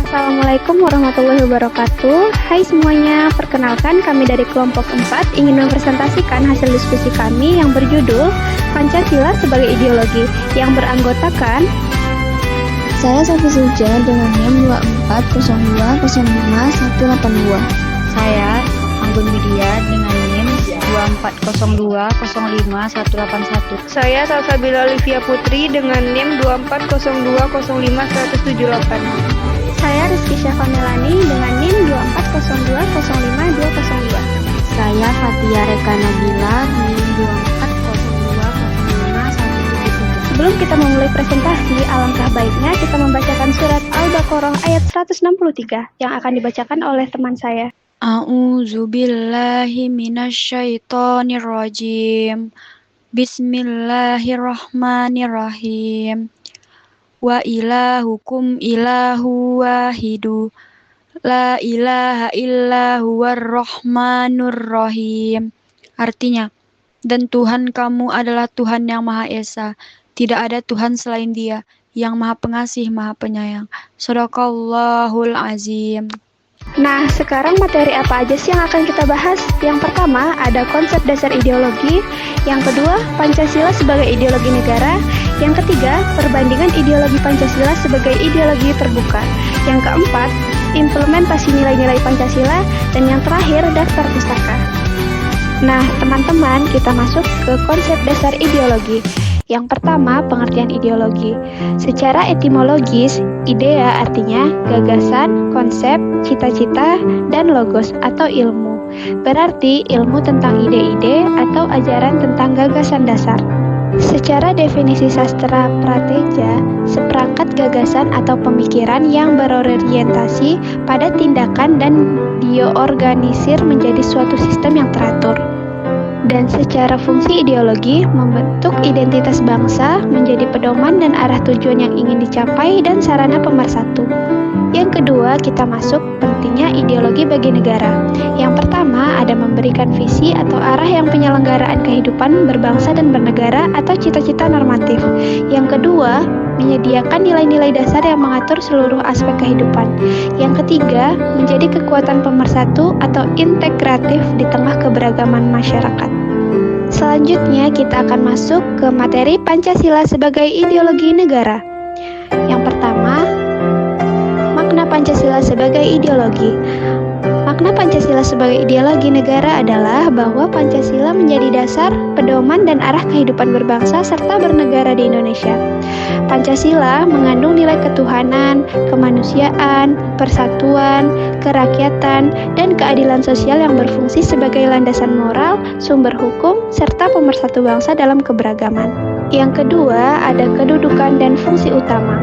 Assalamualaikum warahmatullahi wabarakatuh. Hai semuanya, perkenalkan kami dari kelompok 4 ingin mempresentasikan hasil diskusi kami yang berjudul Pancasila sebagai Ideologi yang beranggotakan Saya Sofi Suja dengan NIM 240205182. Saya Anggun Widya dengan NIM 240205181. Saya Salsabila Olivia Putri dengan NIM 24020505178. Saya Rizky Syafamelani dengan NIM 240205202. Saya Fatia Reka Nabila NIM 240205173. Sebelum kita memulai presentasi, alangkah baiknya kita membacakan surat Al-Baqarah ayat 163 yang akan dibacakan oleh teman saya. A'udzubillahi minasyaitonirrajim. Bismillahirrahmanirrahim. Wa ilahukum ilahu wahidu. La ilaha illa huwar rahmanur rahim. Artinya, dan Tuhan kamu adalah Tuhan yang Maha Esa. Tidak ada Tuhan selain Dia, yang Maha Pengasih, Maha Penyayang. Shadaqallahul azim. Nah, sekarang materi apa aja sih yang akan kita bahas? Yang pertama, ada konsep dasar ideologi. Yang kedua, Pancasila sebagai ideologi negara. Yang ketiga, perbandingan ideologi Pancasila sebagai ideologi terbuka. Yang keempat, implementasi nilai-nilai Pancasila. Dan yang terakhir, daftar pustaka. Nah, teman-teman, kita masuk ke konsep dasar ideologi. Yang pertama, pengertian ideologi. Secara etimologis, idea artinya gagasan, konsep, cita-cita, dan logos atau ilmu. Berarti ilmu tentang ide-ide atau ajaran tentang gagasan dasar. Secara definisi sastra prateja, seperangkat gagasan atau pemikiran yang berorientasi pada tindakan dan diorganisir menjadi suatu sistem yang teratur. Dan secara fungsi ideologi, membentuk identitas bangsa menjadi pedoman dan arah tujuan yang ingin dicapai dan sarana pemersatu. Yang kedua, kita masuk pentingnya ideologi bagi negara. Yang pertama, ada memberikan visi atau arah yang penyelenggaraan kehidupan berbangsa dan bernegara atau cita-cita normatif. Yang kedua, menyediakan nilai-nilai dasar yang mengatur seluruh aspek kehidupan. Yang ketiga, menjadi kekuatan pemersatu atau integratif di tengah keberagaman masyarakat. Selanjutnya, kita akan masuk ke materi Pancasila sebagai ideologi negara. Yang pertama, makna Pancasila sebagai ideologi. Makna Pancasila sebagai ideologi negara adalah bahwa Pancasila menjadi dasar, pedoman, dan arah kehidupan berbangsa serta bernegara di Indonesia. Pancasila mengandung nilai ketuhanan, kemanusiaan, persatuan, kerakyatan, dan keadilan sosial yang berfungsi sebagai landasan moral, sumber hukum, serta pemersatu bangsa dalam keberagaman. Yang kedua, ada kedudukan dan fungsi utama.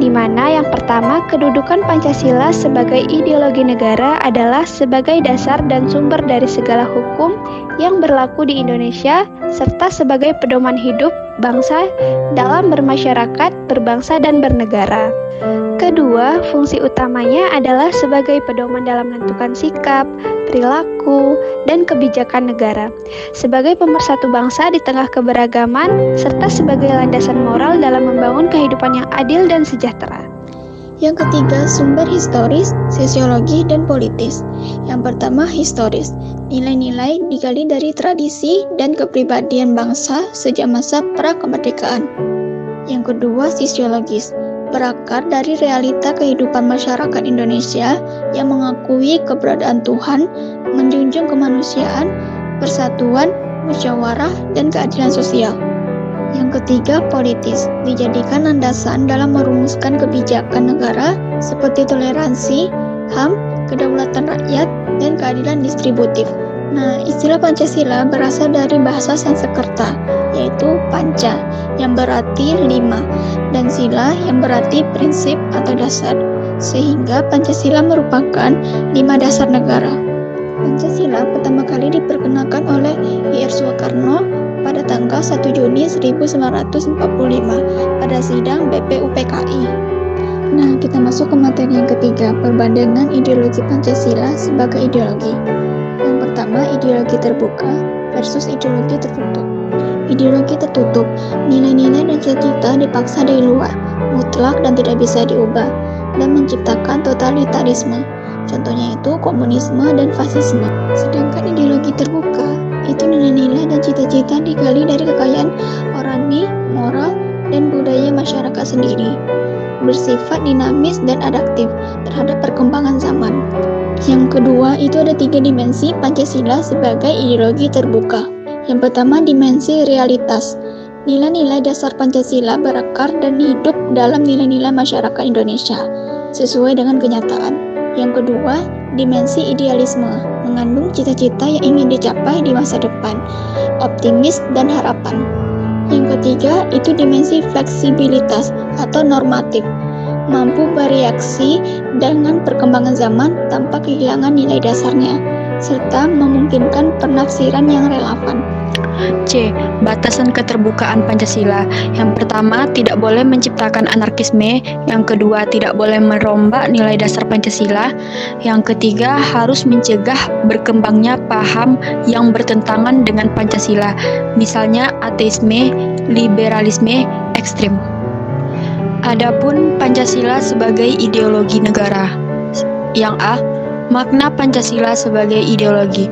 Di mana yang pertama, kedudukan Pancasila sebagai ideologi negara adalah sebagai dasar dan sumber dari segala hukum yang berlaku di Indonesia, serta sebagai pedoman hidup bangsa dalam bermasyarakat, berbangsa, dan bernegara. Kedua, fungsi utamanya adalah sebagai pedoman dalam menentukan sikap, perilaku, dan kebijakan negara, sebagai pemersatu bangsa di tengah keberagaman, serta sebagai landasan moral dalam membangun kehidupan yang adil dan sejahtera. Yang ketiga, sumber historis, sosiologi, dan politis. Yang pertama, historis. Nilai-nilai digali dari tradisi dan kepribadian bangsa sejak masa pra-kemerdekaan. Yang kedua, sosiologis. Berakar dari realita kehidupan masyarakat Indonesia yang mengakui keberadaan Tuhan, menjunjung kemanusiaan, persatuan, musyawarah, dan keadilan sosial. Yang ketiga, politis, dijadikan landasan dalam merumuskan kebijakan negara seperti toleransi, HAM, kedaulatan rakyat, dan keadilan distributif. Nah, istilah Pancasila berasal dari bahasa Sanskerta, yaitu panca, yang berarti 5, dan sila yang berarti prinsip atau dasar, sehingga Pancasila merupakan 5 dasar negara. Pancasila pertama kali diperkenalkan oleh I.R. Soekarno pada tanggal 1 Juni 1945 pada sidang BPUPKI. Nah, kita masuk ke materi yang ketiga, perbandingan ideologi Pancasila sebagai ideologi. Yang pertama, ideologi terbuka versus ideologi tertutup. Ideologi tertutup, nilai-nilai dan cita-cita dipaksa dari luar, mutlak dan tidak bisa diubah. dan menciptakan totalitarisme. Contohnya itu komunisme dan fasisme. Sedangkan ideologi terbuka itu nilai-nilai dan cita-cita digali dari kekayaan rohani, moral, dan budaya masyarakat sendiri. Bersifat dinamis dan adaptif terhadap perkembangan zaman. Yang kedua itu ada 3 dimensi Pancasila sebagai ideologi terbuka. Yang pertama dimensi realitas. Nilai-nilai dasar Pancasila berakar dan hidup dalam nilai-nilai masyarakat Indonesia sesuai dengan kenyataan. Yang kedua, dimensi idealisme, mengandung cita-cita yang ingin dicapai di masa depan, optimis dan harapan. Yang ketiga, itu dimensi fleksibilitas atau normatif, mampu bereaksi dengan perkembangan zaman tanpa kehilangan nilai dasarnya, serta memungkinkan penafsiran yang relevan. C. Batasan keterbukaan Pancasila. Yang pertama, tidak boleh menciptakan anarkisme. Yang kedua, tidak boleh merombak nilai dasar Pancasila. Yang ketiga, harus mencegah berkembangnya paham yang bertentangan dengan Pancasila, misalnya ateisme, liberalisme ekstrim. Adapun Pancasila sebagai ideologi negara. Yang A. Makna Pancasila sebagai ideologi.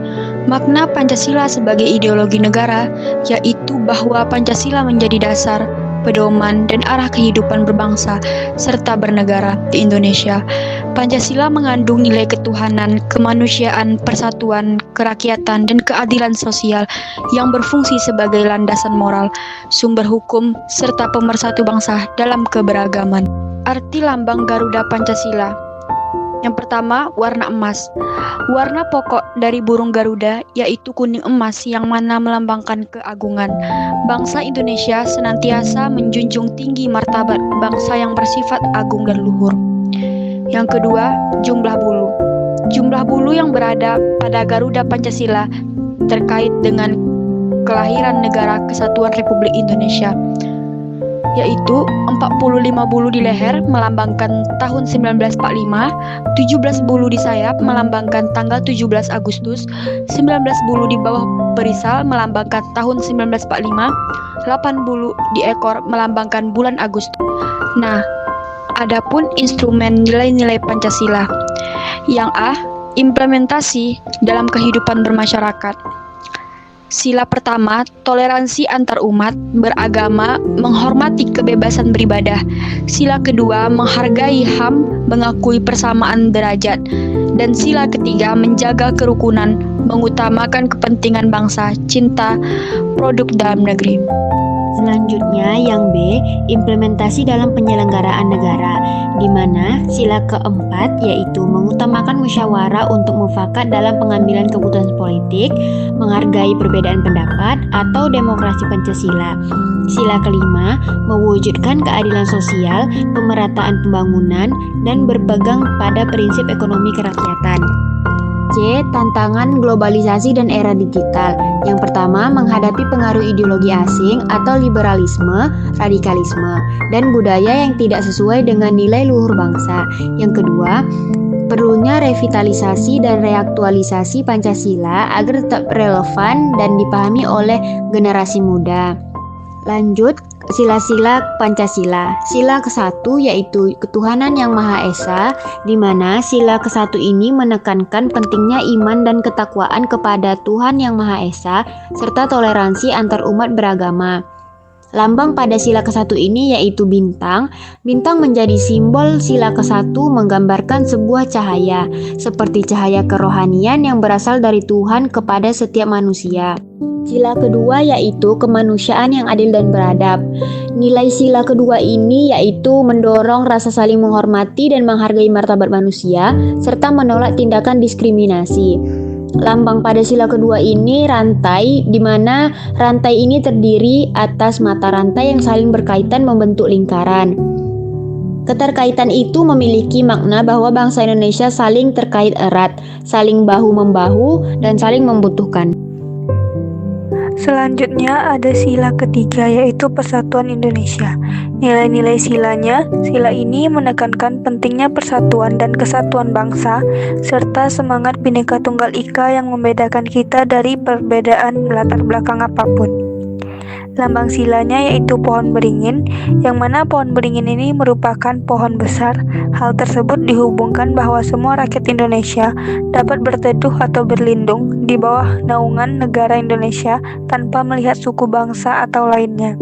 Makna Pancasila sebagai ideologi negara yaitu bahwa Pancasila menjadi dasar, pedoman, dan arah kehidupan berbangsa serta bernegara di Indonesia. Pancasila mengandung nilai ketuhanan, kemanusiaan, persatuan, kerakyatan, dan keadilan sosial yang berfungsi sebagai landasan moral, sumber hukum, serta pemersatu bangsa dalam keberagaman. Arti lambang Garuda Pancasila. Yang pertama, warna emas. Warna pokok dari burung Garuda yaitu kuning emas yang mana melambangkan keagungan. Bangsa Indonesia senantiasa menjunjung tinggi martabat bangsa yang bersifat agung dan luhur. Yang kedua, jumlah bulu. Jumlah bulu yang berada pada Garuda Pancasila terkait dengan kelahiran Negara Kesatuan Republik Indonesia, yaitu 45 bulu di leher melambangkan tahun 1945, 17 bulu di sayap melambangkan tanggal 17 Agustus, 19 bulu di bawah perisal melambangkan tahun 1945, 8 bulu di ekor melambangkan bulan Agustus. Nah, adapun instrumen nilai-nilai Pancasila. Yang A. Implementasi dalam kehidupan bermasyarakat. Sila pertama, toleransi antar umat beragama, menghormati kebebasan beribadah. Sila kedua, menghargai HAM, mengakui persamaan derajat. Dan sila ketiga, menjaga kerukunan, mengutamakan kepentingan bangsa, cinta produk dalam negeri. Selanjutnya yang B, implementasi dalam penyelenggaraan negara, di mana sila keempat yaitu mengutamakan musyawarah untuk mufakat dalam pengambilan keputusan politik, menghargai perbedaan pendapat atau demokrasi Pancasila. Sila kelima, mewujudkan keadilan sosial, pemerataan pembangunan, dan berpegang pada prinsip ekonomi kerakyatan. C. Tantangan globalisasi dan era digital. Yang pertama, menghadapi pengaruh ideologi asing atau liberalisme, radikalisme, dan budaya yang tidak sesuai dengan nilai luhur bangsa. Yang kedua, perlunya revitalisasi dan reaktualisasi Pancasila agar tetap relevan dan dipahami oleh generasi muda. Lanjut, sila-sila Pancasila. Sila ke-1 yaitu ketuhanan yang Maha Esa, di mana sila ke-1 ini menekankan pentingnya iman dan ketakwaan kepada Tuhan yang Maha Esa, serta toleransi antar umat beragama. Lambang pada sila ke-1 ini yaitu bintang. Bintang menjadi simbol sila ke-1 menggambarkan sebuah cahaya, seperti cahaya kerohanian yang berasal dari Tuhan kepada setiap manusia. Sila kedua yaitu kemanusiaan yang adil dan beradab. Nilai sila kedua ini yaitu mendorong rasa saling menghormati dan menghargai martabat manusia, serta menolak tindakan diskriminasi. Lambang pada sila kedua ini rantai, di mana rantai ini terdiri atas mata rantai yang saling berkaitan membentuk lingkaran. Keterkaitan itu memiliki makna bahwa bangsa Indonesia saling terkait erat, saling bahu-membahu, dan saling membutuhkan. Selanjutnya ada sila ketiga yaitu Persatuan Indonesia. Nilai-nilai silanya, sila ini menekankan pentingnya persatuan dan kesatuan bangsa serta semangat Bhinneka Tunggal Ika yang membedakan kita dari perbedaan latar belakang apapun. Lambang silanya yaitu pohon beringin, yang mana pohon beringin ini merupakan pohon besar. Hal tersebut dihubungkan bahwa semua rakyat Indonesia dapat berteduh atau berlindung di bawah naungan negara Indonesia tanpa melihat suku bangsa atau lainnya.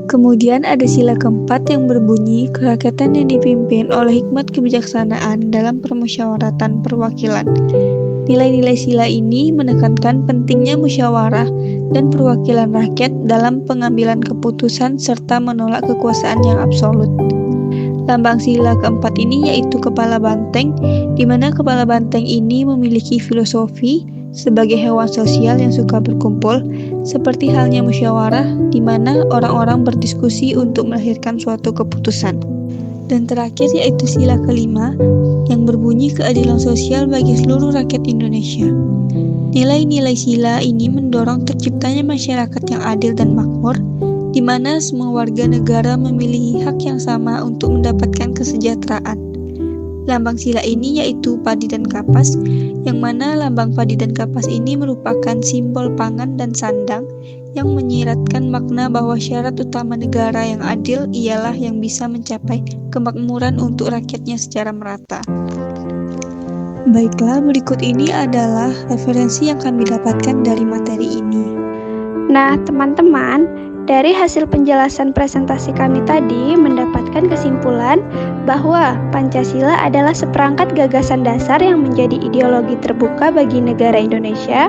Kemudian ada sila keempat yang berbunyi kerakyatan yang dipimpin oleh hikmat kebijaksanaan dalam permusyawaratan perwakilan. Nilai-nilai sila ini menekankan pentingnya musyawarah dan perwakilan rakyat dalam pengambilan keputusan serta menolak kekuasaan yang absolut. Lambang sila keempat ini yaitu kepala banteng, di mana kepala banteng ini memiliki filosofi sebagai hewan sosial yang suka berkumpul, seperti halnya musyawarah, di mana orang-orang berdiskusi untuk melahirkan suatu keputusan. Dan terakhir yaitu sila kelima, yang berbunyi keadilan sosial bagi seluruh rakyat Indonesia. Nilai-nilai sila ini mendorong terciptanya masyarakat yang adil dan makmur, di mana semua warga negara memiliki hak yang sama untuk mendapatkan kesejahteraan. Lambang sila ini yaitu padi dan kapas, yang mana lambang padi dan kapas ini merupakan simbol pangan dan sandang, yang menyiratkan makna bahwa syarat utama negara yang adil ialah yang bisa mencapai kemakmuran untuk rakyatnya secara merata. Baiklah, berikut ini adalah referensi yang kami dapatkan dari materi ini. Nah, teman-teman, dari hasil penjelasan presentasi kami tadi mendapatkan kesimpulan bahwa Pancasila adalah seperangkat gagasan dasar yang menjadi ideologi terbuka bagi negara Indonesia.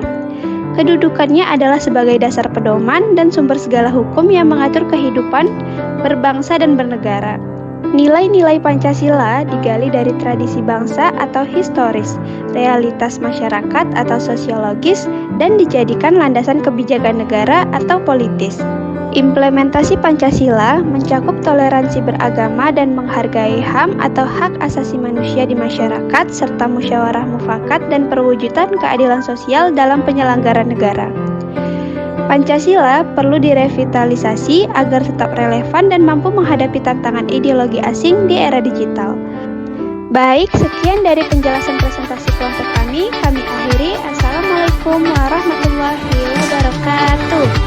Kedudukannya adalah sebagai dasar pedoman dan sumber segala hukum yang mengatur kehidupan berbangsa dan bernegara. Nilai-nilai Pancasila digali dari tradisi bangsa atau historis, realitas masyarakat atau sosiologis, dan dijadikan landasan kebijakan negara atau politis. Implementasi Pancasila mencakup toleransi beragama dan menghargai HAM atau hak asasi manusia di masyarakat, serta musyawarah mufakat dan perwujudan keadilan sosial dalam penyelenggaraan negara. Pancasila perlu direvitalisasi agar tetap relevan dan mampu menghadapi tantangan ideologi asing di era digital. Baik, sekian dari penjelasan presentasi kelompok kami akhiri. Assalamualaikum warahmatullahi wabarakatuh.